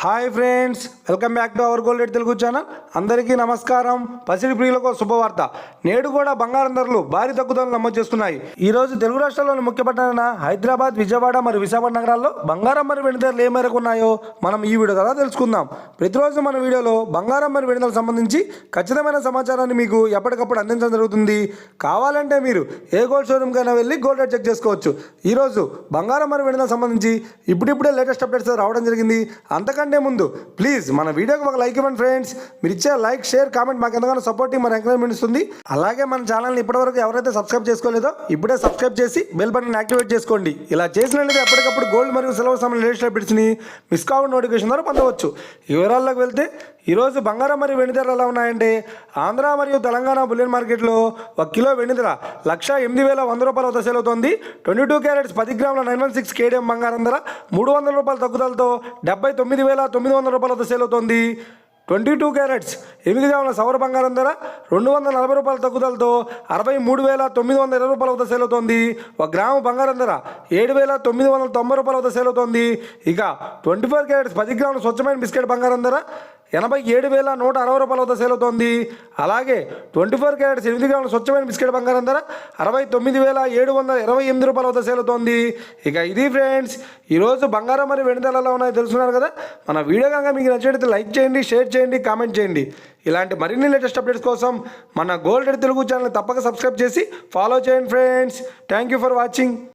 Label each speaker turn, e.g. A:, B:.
A: Hi friends, welcome back to our gold rate Telugu channel. అందరికీ నమస్కారం. పసిడి ప్రియులకు శుభవార్త. నేడు కూడా బంగారం ధరలు భారీ తగ్గుదలను నమోదు చేస్తున్నాయి. ఈ రోజు తెలుగు రాష్ట్రాల్లోని ముఖ్య పట్టణాలైన హైదరాబాద్, విజయవాడ మరియు విశాఖపట్నం నగరాల్లో బంగారం మరియు వెండి ధరలు ఏ మేరకు ఉన్నాయో మనం ఈ వీడియో ద్వారా తెలుసుకుందాం. ప్రతిరోజు మన వీడియోలో బంగారం మరియు వెండి ధరలకు సంబంధించి ఖచ్చితమైన సమాచారాన్ని మీకు ఎప్పటికప్పుడు అందించడం జరుగుతుంది. కావాలంటే మీరు ఏ గోల్డ్ షోరూమ్ కైనా వెళ్ళి గోల్డ్ రేట్ చెక్ చేసుకోవచ్చు. ఈరోజు బంగారం మరియు వెండి ధరలకు సంబంధించి ఇప్పుడిప్పుడే లేటెస్ట్ అప్డేట్స్ రావడం జరిగింది. అంతకంటే ముందు ప్లీజ్ మన వీడియోకి ఒక లైక్ ఇవ్వండి ఫ్రెండ్స్. మీరు ఇచ్చే లైక్, షేర్, కామెంట్ మాకు ఎంతగానో సపోర్టింగ్, మన ఎంకరేజ్మెంట్ ఇస్తుంది. అలాగే మన ఛానల్ని ఇప్పటివరకు ఎవరైతే సబ్స్క్రైబ్ చేసుకోలేదో ఇప్పుడే సబ్స్క్రైబ్ చేసి బెల్ బటన్ యాక్టివేట్ చేసుకోండి. ఇలా చేసినట్లయితే ఎప్పటికప్పుడు గోల్డ్ మరియు సిల్వర్ సంబంధించిన లేటెస్ట్ అప్డేట్స్ని మిస్ కాకుండా నోటిఫికేషన్ ద్వారా పొందవచ్చు. ఈ వివరాల్లోకి వెళ్తే ఈరోజు బంగారం మరియు వెండి ధరలు ఎలా ఉన్నాయంటే, ఆంధ్ర మరియు తెలంగాణ బులియన్ మార్కెట్లో 1 కిలో వెండి ధర 1,08,100 రూపాయల వద్ద సేల్ అవుతోంది. 22 క్యారెట్స్ 10 గ్రాముల 916 కేడిఎం బంగారం ధర 300 రూపాయల తగ్గుదలతో 79,900 రూపాయల వద్ద సేల్ అవుతోంది. 22 క్యారెట్స్ 8 గ్రాముల సౌర బంగారం ధర 240 రూపాయల తగ్గుదలతో 63,920 రూపాయల వద్ద సేల్ అవుతోంది. 1 గ్రాము బంగారం ధర 7,990 రూపాయల వద్ద సేల్ అవుతోంది. ఇక 24 క్యారెట్స్ 10 గ్రాముల స్వచ్ఛమైన బిస్కెట్ బంగారం ధర 87,160 రూపాయల వద్ద సేల్ అవుతోంది. అలాగే 24 క్యారెట్స్ 8 గ్రాముల స్వచ్ఛమైన బిస్కెట్ బంగారం ధర 69,728 రూపాయల వద్ద సేల్ అవుతోంది. ఇక ఇది ఫ్రెండ్స్, ఈరోజు బంగారం మరియు వెండి ధరలు ఎలా ఉన్నాయో తెలుసుకున్నారు కదా. మన వీడియో కనుక మీకు నచ్చినట్లయితే లైక్ చేయండి, షేర్ చేయండి, కామెంట్ చేయండి. ఇలాంటి మరిన్ని లేటెస్ట్ అప్డేట్స్ కోసం మన గోల్డ్ రేట్ తెలుగు ఛానల్ తప్పక సబ్స్క్రైబ్ చేసి ఫాలో చేయండి friends. Thank you for watching.